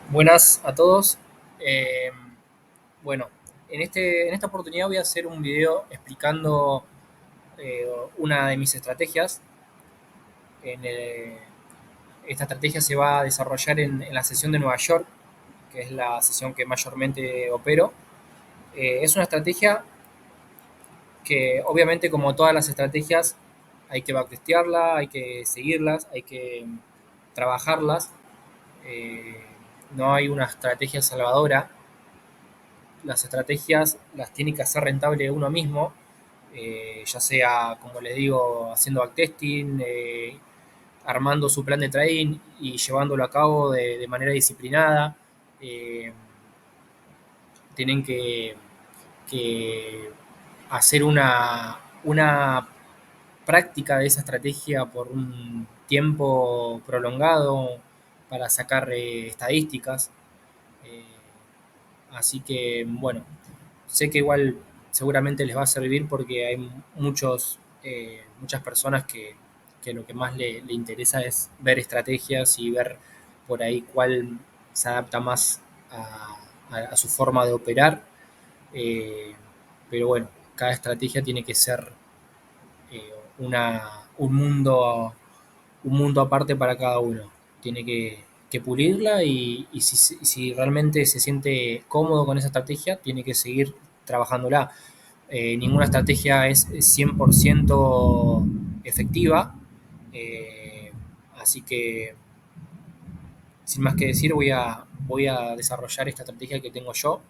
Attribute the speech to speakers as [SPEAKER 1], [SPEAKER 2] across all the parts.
[SPEAKER 1] Buenas a todos. Eh, bueno, en esta oportunidad voy a hacer un video explicando eh, una de mis estrategias. En, esta estrategia se va a desarrollar en la sesión de Nueva York, que es la sesión que mayormente opero. Es una estrategia que obviamente, como todas las estrategias, hay que backtestearla, hay que seguirlas, hay que trabajarlas. Eh, no hay una estrategia salvadora. Las estrategias las tiene que hacer rentable uno mismo, ya sea, como les digo, haciendo backtesting, armando su plan de trading y llevándolo a cabo de manera disciplinada. Eh, tienen que hacer una práctica de esa estrategia por un tiempo prolongado para sacar estadísticas. Eh, Así que, bueno, sé que igual seguramente les va a servir porque hay muchas personas que lo que más le interesa es ver estrategias y ver por ahí cuál se adapta más a su forma de operar. Eh, pero bueno, cada estrategia tiene que ser eh, un mundo aparte para cada uno. Tiene que pulirla y si realmente se siente cómodo con esa estrategia, tiene que seguir trabajándola. Ninguna estrategia es 100% efectiva, eh, así que sin más que decir voy a desarrollar esta estrategia que tengo yo,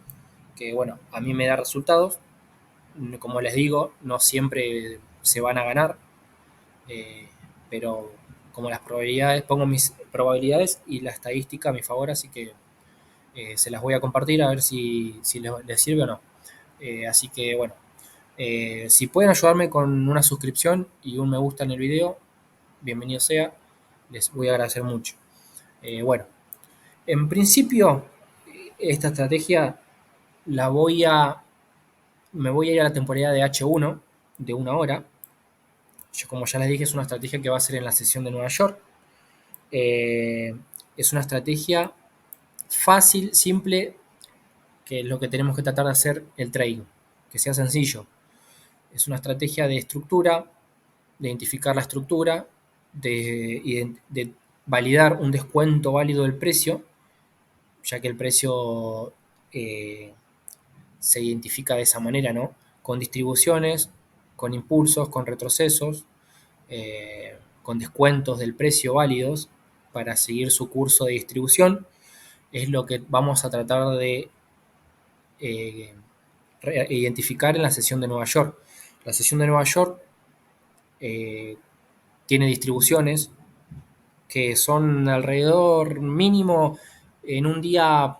[SPEAKER 1] que bueno, a mí me da resultados. Como les digo, no siempre se van a ganar, eh, pero como las probabilidades, pongo mis probabilidades y la estadística a mi favor, así que se las voy a compartir a ver si les sirve o no. Así que bueno, si pueden ayudarme con una suscripción y un me gusta en el video, bienvenido sea, les voy a agradecer mucho. Bueno, en principio, esta estrategia la me voy a ir a la temporada de H1 de una hora. Yo, como ya les dije, es una estrategia que va a ser en la sesión de Nueva York. Eh, es una estrategia fácil, simple, que es lo que tenemos que tratar de hacer el trading, que sea sencillo. Es una estrategia de estructura, de identificar la estructura, de validar un descuento válido del precio, ya que el precio eh, se identifica de esa manera, ¿no? Con distribuciones, con impulsos, con retrocesos, con descuentos del precio válidos para seguir su curso de distribución. Es lo que vamos a tratar de eh, identificar en la sesión de Nueva York. La sesión de Nueva York eh, tiene distribuciones que son alrededor mínimo en un día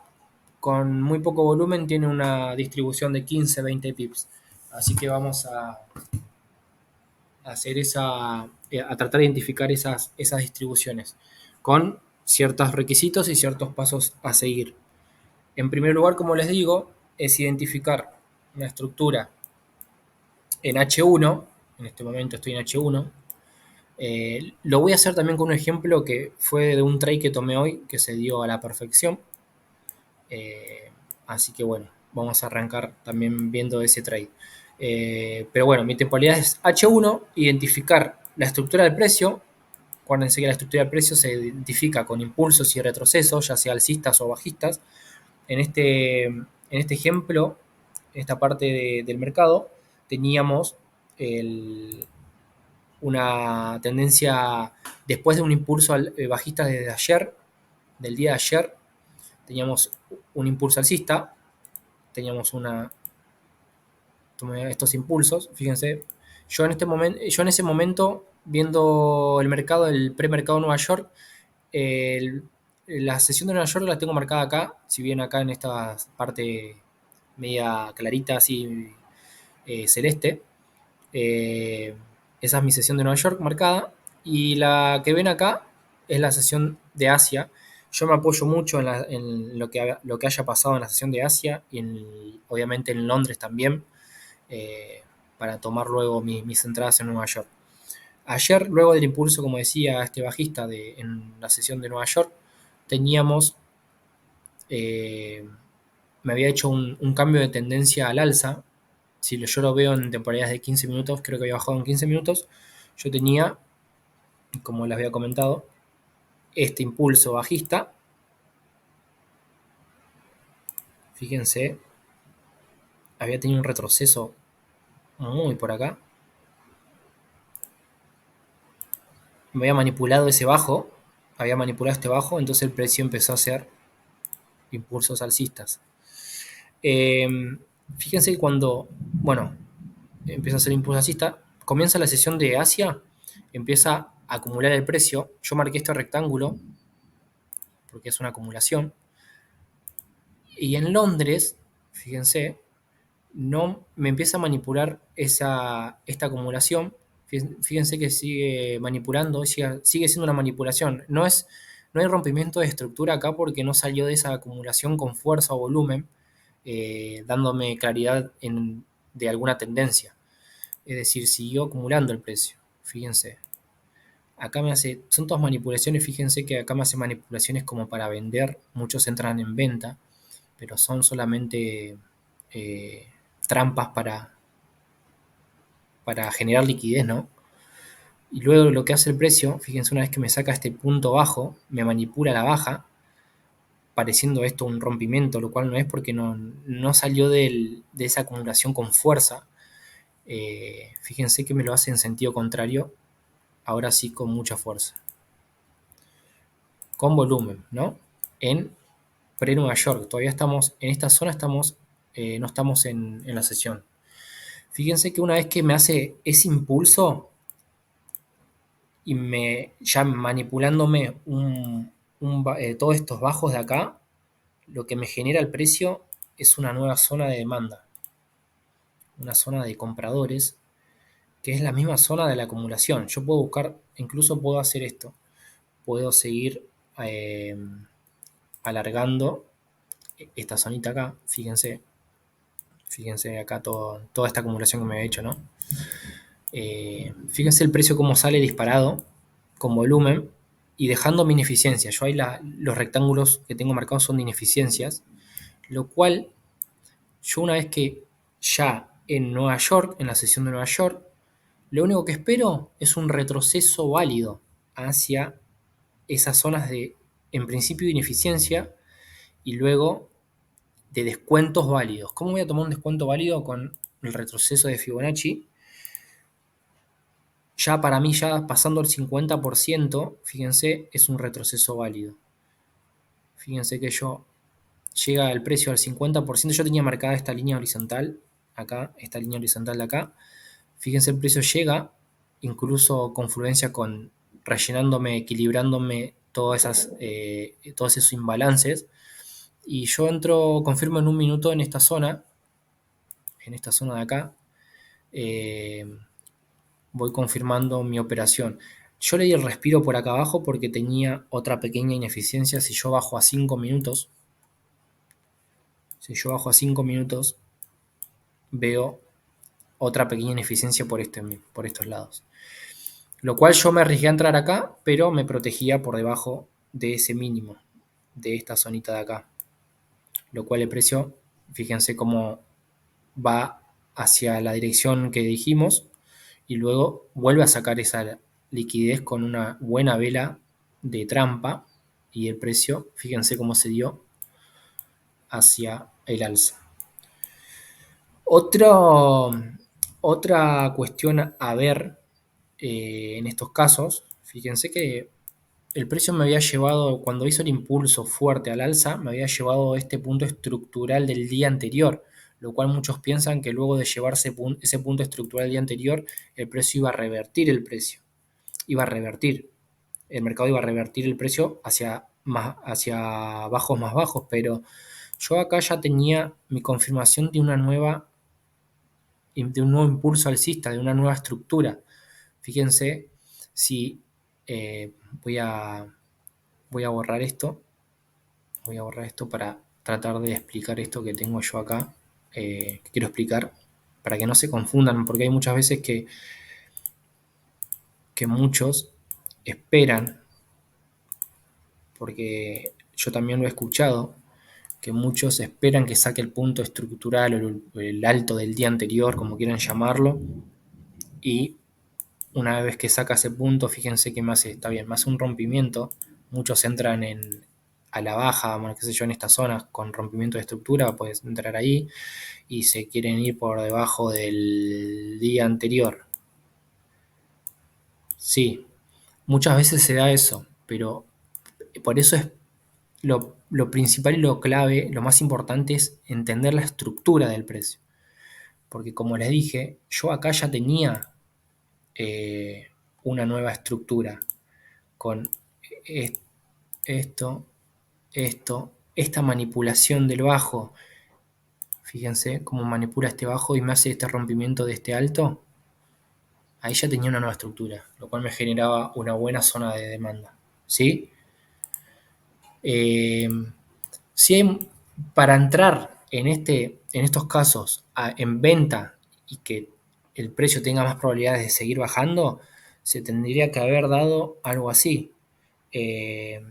[SPEAKER 1] con muy poco volumen, tiene una distribución de 15-20 pips. Así que vamos hacer a tratar de identificar esas distribuciones con ciertos requisitos y ciertos pasos a seguir. En primer lugar, como les digo, es identificar una estructura en H1. En este momento estoy en H1. Lo voy a hacer también con un ejemplo que fue de un trade que tomé hoy que se dio a la perfección. Eh, Así que bueno, vamos a arrancar también viendo ese trade. Pero bueno, mi temporalidad es H1, identificar la estructura del precio. Acuérdense que la estructura del precio se identifica con impulsos y retrocesos, ya sea alcistas o bajistas. En este ejemplo, en esta parte del mercado, teníamos el, una tendencia después de un impulso bajista desde ayer, del día de ayer, teníamos un impulso alcista, teníamos estos impulsos, fíjense, yo en ese momento, viendo el mercado, el premercado de Nueva York, el, la sesión de Nueva York la tengo marcada acá, si bien acá en esta parte media clarita, así celeste. Eh, Esa es mi sesión de Nueva York marcada. Y la que ven acá es la sesión de Asia. Yo me apoyo mucho en lo que haya pasado en la sesión de Asia y obviamente en Londres también, eh, para tomar luego mis entradas en Nueva York. Ayer, luego del impulso, como decía este bajista en la sesión de Nueva York, teníamos me había hecho un cambio de tendencia al alza. Si yo lo veo en temporadas de 15 minutos, creo que había bajado en 15 minutos. Yo tenía, como les había comentado, este impulso bajista. Fíjense, había tenido un retroceso muy por acá. Me había manipulado ese bajo, había manipulado este bajo, entonces el precio empezó a hacer impulsos alcistas. Eh, Fíjense que cuando, bueno, empieza a hacer impulso alcista, comienza la sesión de Asia, empieza a acumular el precio. Yo marqué este rectángulo porque es una acumulación. Y en Londres, fíjense, no me empieza a manipular esta acumulación. Fíjense que sigue manipulando, sigue siendo una manipulación. No hay rompimiento de estructura acá porque no salió de esa acumulación con fuerza o volumen, dándome claridad de alguna tendencia. Es decir, siguió acumulando el precio. Fíjense. Acá me hace, son todas manipulaciones, fíjense que acá me hace manipulaciones como para vender, muchos entran en venta, pero son solamente eh, trampas para generar liquidez, ¿no? Y luego lo que hace el precio, fíjense, una vez que me saca este punto bajo, me manipula a la baja, pareciendo esto un rompimiento, lo cual no es porque no salió de esa acumulación con fuerza. Fíjense que me lo hace en sentido contrario, ahora sí con mucha fuerza. Con volumen, ¿no? En pre-Nueva York, todavía estamos en esta zona, no estamos en la sesión. Fíjense que una vez que me hace ese impulso y ya manipulándome todos estos bajos de acá, lo que me genera el precio es una nueva zona de demanda, una zona de compradores, que es la misma zona de la acumulación. Yo puedo buscar, incluso puedo hacer esto, puedo seguir eh, alargando esta zonita acá, fíjense acá toda esta acumulación que me he hecho, ¿no? Fíjense el precio como sale disparado con volumen y dejando mi ineficiencia. Yo ahí los rectángulos que tengo marcados son de ineficiencias, lo cual yo una vez que ya en Nueva York, en la sesión de Nueva York, lo único que espero es un retroceso válido hacia esas zonas de, en principio, de ineficiencia y luego de descuentos válidos. ¿Cómo voy a tomar un descuento válido con el retroceso de Fibonacci? Ya para mí, ya pasando el 50%, fíjense, es un retroceso válido. Fíjense que llega el precio al 50%, yo tenía marcada esta línea horizontal, acá, esta línea horizontal de acá. Fíjense, el precio llega, incluso confluencia con rellenándome, equilibrándome todos esos imbalances. Y yo confirmo en un minuto en esta zona de acá, eh, voy confirmando mi operación. Yo le di el respiro por acá abajo porque tenía otra pequeña ineficiencia. Si yo bajo a 5 minutos, veo otra pequeña ineficiencia por estos lados. Lo cual yo me arriesgué a entrar acá, pero me protegía por debajo de ese mínimo, de esta zonita de acá. Lo cual el precio, fíjense cómo va hacia la dirección que dijimos y luego vuelve a sacar esa liquidez con una buena vela de trampa y el precio, fíjense cómo se dio hacia el alza. Otra cuestión a ver en estos casos, fíjense que el precio me había llevado, cuando hizo el impulso fuerte al alza, me había llevado a este punto estructural del día anterior, lo cual muchos piensan que luego de llevarse ese punto estructural del día anterior, el precio iba a revertir el precio, iba a revertir, el mercado iba a revertir el precio hacia bajos más bajos, pero yo acá ya tenía mi confirmación de un nuevo impulso alcista, de una nueva estructura. Fíjense si voy a borrar esto. Voy a borrar esto para tratar de explicar esto que tengo yo acá, que quiero explicar, para que no se confundan, porque hay muchas veces que muchos esperan, porque yo también lo he escuchado, que muchos esperan que saque el punto estructural o el alto del día anterior, como quieran llamarlo, y una vez que saca ese punto, fíjense que me hace, está bien, me hace un rompimiento. Muchos entran a la baja, bueno, qué sé yo, en estas zonas con rompimiento de estructura, puedes entrar ahí y se quieren ir por debajo del día anterior. Sí, muchas veces se da eso, pero por eso es lo principal y lo clave, lo más importante es entender la estructura del precio. Porque como les dije, yo acá ya tenía una nueva estructura con esto, esta manipulación del bajo. Fíjense cómo manipula este bajo y me hace este rompimiento de este alto. Ahí ya tenía una nueva estructura, lo cual me generaba una buena zona de demanda. ¿Sí? Eh, si hay, para entrar en estos casos en venta y que el precio tenga más probabilidades de seguir bajando, se tendría que haber dado algo así. Eh,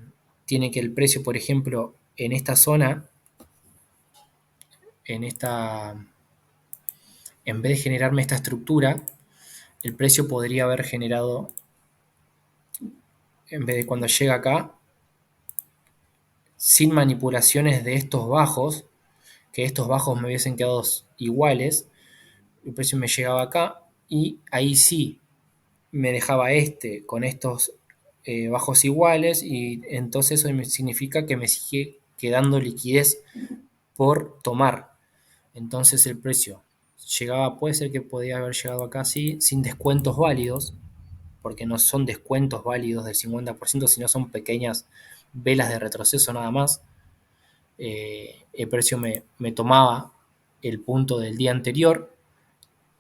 [SPEAKER 1] tiene que el precio, por ejemplo, en esta zona, en esta, en vez de generarme esta estructura, el precio podría haber generado, en vez de cuando llega acá, sin manipulaciones de estos bajos, que estos bajos me hubiesen quedado iguales, el precio me llegaba acá y ahí sí me dejaba con estos bajos iguales y entonces eso significa que me sigue quedando liquidez por tomar. Entonces el precio llegaba, puede ser que podía haber llegado acá así, sin descuentos válidos, porque no son descuentos válidos del 50%, sino son pequeñas velas de retroceso nada más. El precio me tomaba el punto del día anterior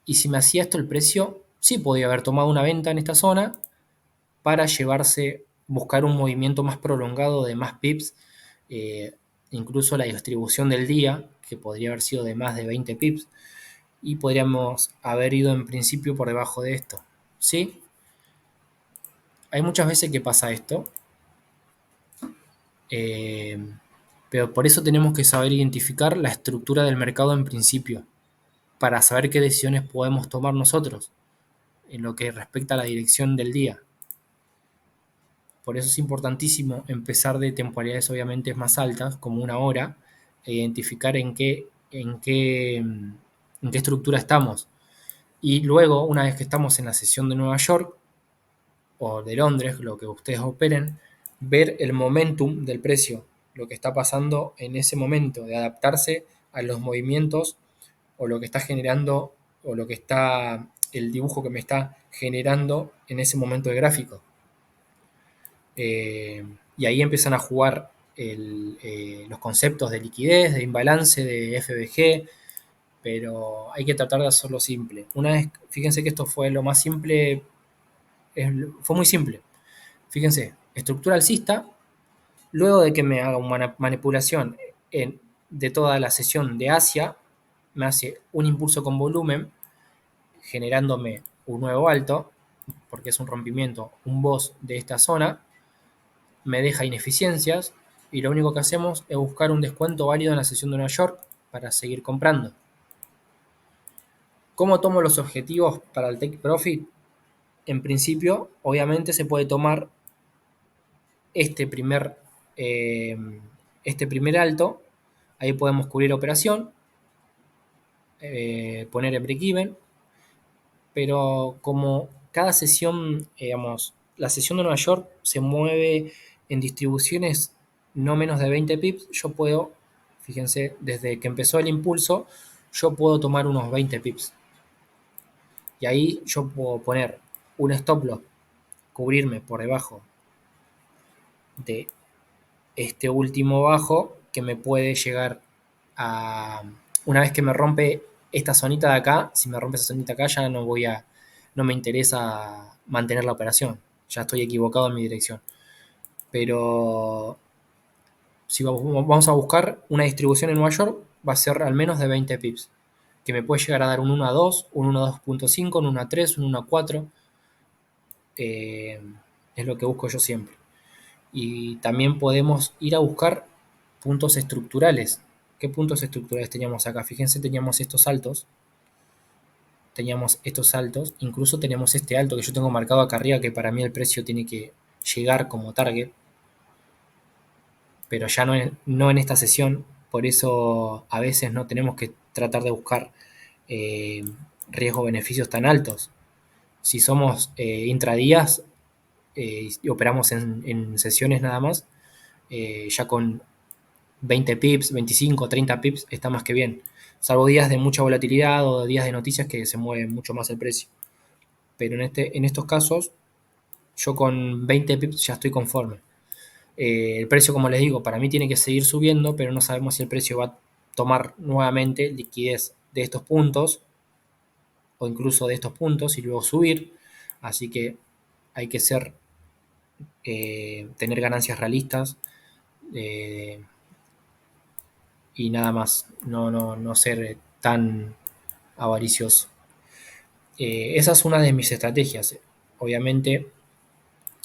[SPEAKER 1] y si me hacía esto el precio, sí podía haber tomado una venta en esta zona para buscar un movimiento más prolongado de más pips, eh, incluso la distribución del día, que podría haber sido de más de 20 pips, y podríamos haber ido en principio por debajo de esto. ¿Sí? Hay muchas veces que pasa esto, eh, pero por eso tenemos que saber identificar la estructura del mercado en principio, para saber qué decisiones podemos tomar nosotros en lo que respecta a la dirección del día. Por eso es importantísimo empezar de temporalidades obviamente más altas, como una hora, e identificar en qué estructura estamos. Y luego, una vez que estamos en la sesión de Nueva York o de Londres, lo que ustedes operen, ver el momentum del precio, lo que está pasando en ese momento, de adaptarse a los movimientos o lo que está generando o lo que está el dibujo que me está generando en ese momento de gráfico. Y ahí empiezan a jugar los conceptos de liquidez, de imbalance, de FBG, pero hay que tratar de hacerlo simple. Una vez, fíjense que esto fue lo más simple, fue muy simple. Fíjense, estructura alcista, luego de que me haga una manipulación de toda la sesión de Asia, me hace un impulso con volumen, generándome un nuevo alto, porque es un rompimiento, un boss de esta zona, me deja ineficiencias y lo único que hacemos es buscar un descuento válido en la sesión de Nueva York para seguir comprando. ¿Cómo tomo los objetivos para el Take Profit? En principio, obviamente se puede tomar este primer, eh, este primer alto, ahí podemos cubrir operación, poner el break-even, pero como cada sesión, digamos, la sesión de Nueva York se mueve en distribuciones no menos de 20 pips, yo puedo, fíjense, desde que empezó el impulso, yo puedo tomar unos 20 pips. Y ahí yo puedo poner un stop loss, cubrirme por debajo de este último bajo que me puede llegar a, una vez que me rompe esta zonita de acá, si me rompe esa zonita acá ya no me interesa mantener la operación, ya estoy equivocado en mi dirección. Pero si vamos a buscar una distribución en Nueva York, va a ser al menos de 20 pips, que me puede llegar a dar un 1 a 2, un 1 a 2.5, un 1 a 3, un 1 a 4, es lo que busco yo siempre. Y también podemos ir a buscar, puntos estructurales. ¿Qué puntos estructurales teníamos acá? Fíjense, teníamos estos altos, incluso tenemos este alto que yo tengo marcado acá arriba, que para mí el precio tiene que llegar como target, pero ya no en esta sesión. Por eso a veces no tenemos que tratar de buscar eh, riesgo-beneficios tan altos. Si somos intradías y operamos en sesiones nada más, ya con 20 pips, 25, 30 pips está más que bien. Salvo días de mucha volatilidad o días de noticias que se mueve mucho más el precio. Pero en estos casos, yo con 20 pips ya estoy conforme. El precio, como les digo, para mí tiene que seguir subiendo, pero no sabemos si el precio va a tomar nuevamente liquidez de estos puntos o incluso de estos puntos y luego subir. Así que hay que tener ganancias realistas eh, y nada más, no ser tan avaricioso. Esa es una de mis estrategias. Obviamente,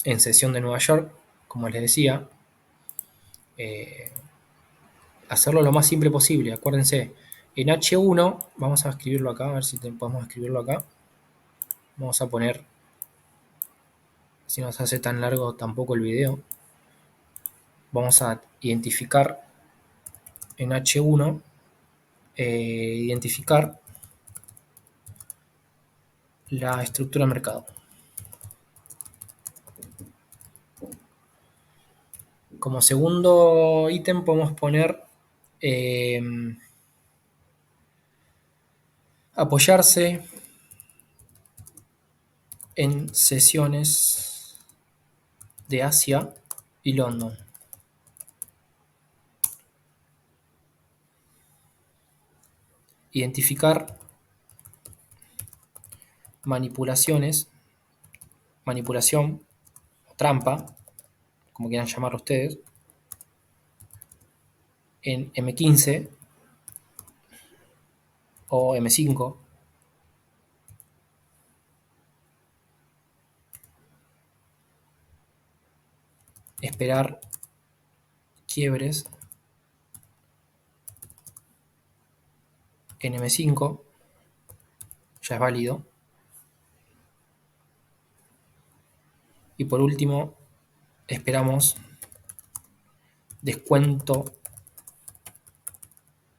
[SPEAKER 1] en sesión de Nueva York, como les decía, eh, hacerlo lo más simple posible. Acuérdense, en H1, vamos a escribirlo acá, a ver si podemos escribirlo acá. Vamos a poner, si no se hace tan largo tampoco el video, vamos a identificar en H1, identificar la estructura de mercado. Como segundo ítem podemos poner eh, apoyarse en sesiones de Asia y London. Identificar manipulación, trampa, como quieran llamarlo ustedes, en M15 o M5, esperar quiebres en M5, ya es válido. Y por último, esperamos descuento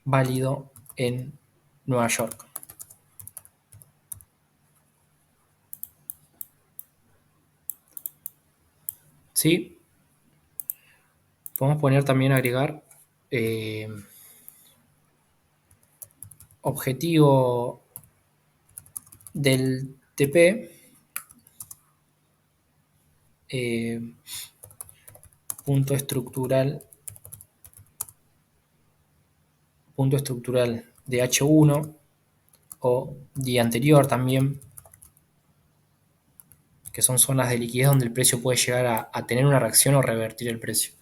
[SPEAKER 1] válido en Nueva York. ¿Sí? Podemos poner también agregar objetivo del TP, punto estructural de H1 o día anterior también, que son zonas de liquidez donde el precio puede llegar a tener una reacción o revertir el precio.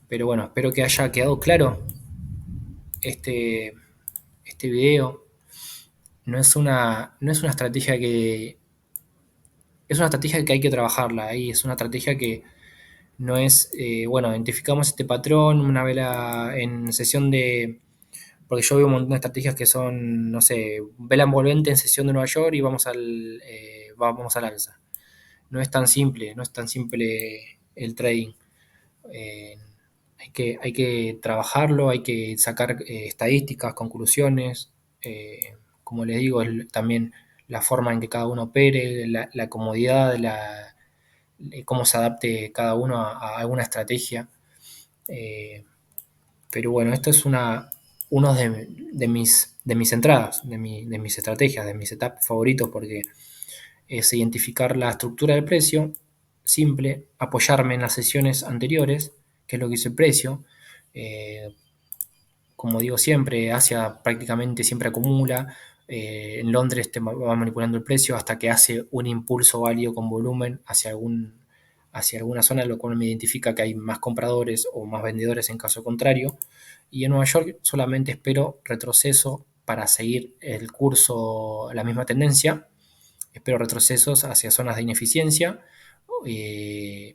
[SPEAKER 1] Pero bueno, espero que haya quedado claro este video. No es una estrategia que... Es una estrategia que hay que trabajarla ahí, es una estrategia que no es, bueno, identificamos este patrón, una vela en sesión de... Porque yo veo un montón de estrategias que son, no sé, vela envolvente en sesión de Nueva York y vamos al alza. No es tan simple, no es tan simple el trading. Eh, hay que trabajarlo, hay que sacar estadísticas, conclusiones. Como les digo, también la forma en que cada uno opere, la comodidad, cómo se adapte cada uno a alguna estrategia. Pero bueno, esto es uno de mis entradas, de mis estrategias, de mis setups favoritos, porque es identificar la estructura del precio, simple, apoyarme en las sesiones anteriores, que es lo que hizo el precio. Eh, como digo siempre, Asia prácticamente siempre acumula. En Londres te va manipulando el precio hasta que hace un impulso válido con volumen hacia alguna zona, lo cual me identifica que hay más compradores o más vendedores en caso contrario. Y en Nueva York solamente espero retroceso para seguir el curso, la misma tendencia. Espero retrocesos hacia zonas de ineficiencia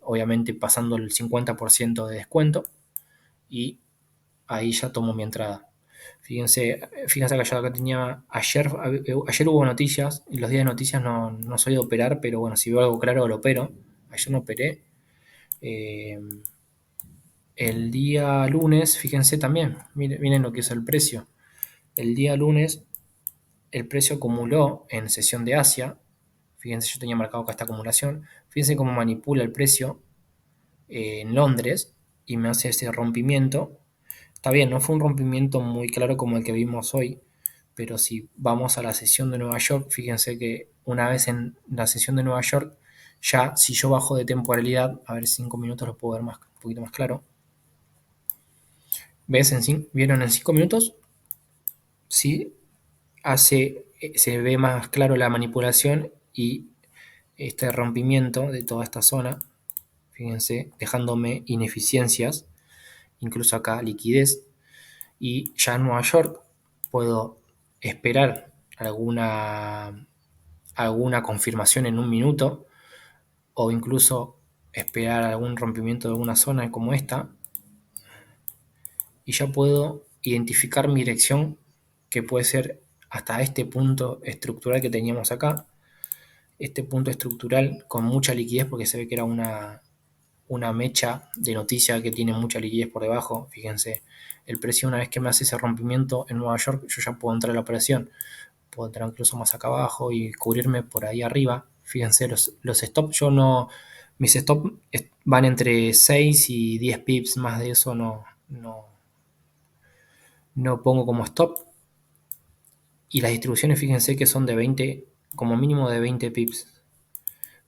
[SPEAKER 1] obviamente pasando el 50% de descuento, y ahí ya tomo mi entrada. Fíjense que yo acá tenía, ayer hubo noticias, y los días de noticias no soy de operar, pero bueno, si veo algo claro lo opero. Ayer no operé. Eh, el día lunes, fíjense también, miren lo que es el precio. El día lunes el precio acumuló en sesión de Asia. Fíjense, yo tenía marcado acá esta acumulación. Fíjense cómo manipula el precio en Londres y me hace ese rompimiento. Está bien, no fue un rompimiento muy claro como el que vimos hoy, pero si vamos a la sesión de Nueva York, fíjense que una vez en la sesión de Nueva York, ya si yo bajo de temporalidad, a ver, 5 minutos lo puedo ver más, un poquito más claro. ¿Ves? ¿Vieron en 5 minutos? Sí, se ve más claro la manipulación y este rompimiento de toda esta zona, fíjense, dejándome ineficiencias, incluso acá liquidez, y ya en Nueva York puedo esperar alguna confirmación en un minuto, o incluso esperar algún rompimiento de alguna zona como esta, y ya puedo identificar mi dirección, que puede ser hasta este punto estructural que teníamos acá, este punto estructural con mucha liquidez, porque se ve que era una mecha de noticia que tiene mucha liquidez por debajo. Fíjense, el precio, una vez que me hace ese rompimiento en Nueva York, yo ya puedo entrar a la operación, puedo entrar incluso más acá abajo y cubrirme por ahí arriba. Fíjense, los stops, mis stops van entre 6 y 10 pips, más de eso no pongo como stop. Y las distribuciones, fíjense que son de 20, como mínimo de 20 pips.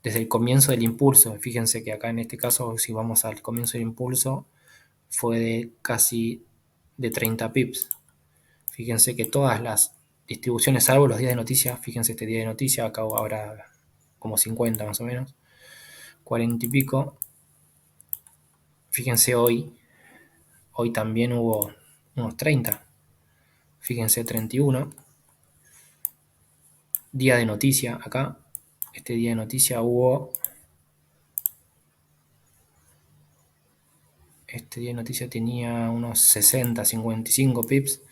[SPEAKER 1] Desde el comienzo del impulso, fíjense que acá en este caso, si vamos al comienzo del impulso, fue de casi de 30 pips. Fíjense que todas las distribuciones, salvo los días de noticias, fíjense este día de noticias, acá habrá como 50 más o menos, 40 y pico. Fíjense hoy también hubo unos 30. Fíjense 31. Día de noticia acá. Este día de noticia este día de noticia tenía unos 60, 55 pips.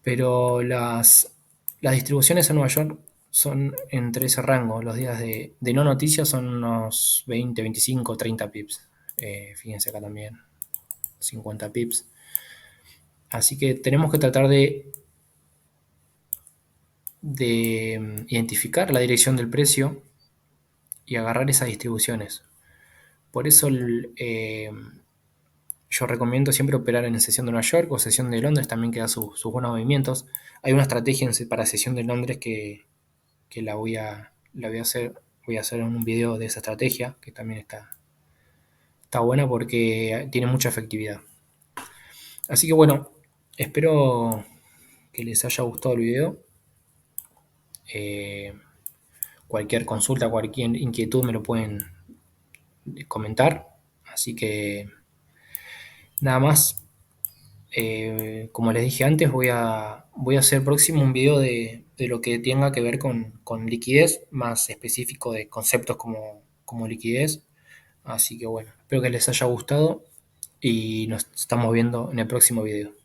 [SPEAKER 1] Pero las distribuciones en Nueva York son entre ese rango. Los días de no noticias son unos 20, 25, 30 pips. Fíjense acá también, 50 pips. Así que tenemos que tratar de identificar la dirección del precio y agarrar esas distribuciones. Por eso yo recomiendo siempre operar en sesión de Nueva York o sesión de Londres, también que da sus buenos movimientos. Hay una estrategia para sesión de Londres que la voy a hacer en un video de esa estrategia, que también está buena porque tiene mucha efectividad. Así que bueno, espero que les haya gustado el video. Eh, Cualquier consulta, cualquier inquietud me lo pueden comentar. Así que nada más. Como les dije antes, voy a hacer próximo un video de lo que tenga que ver con liquidez, más específico de conceptos como liquidez. Así que bueno, espero que les haya gustado y nos estamos viendo en el próximo video.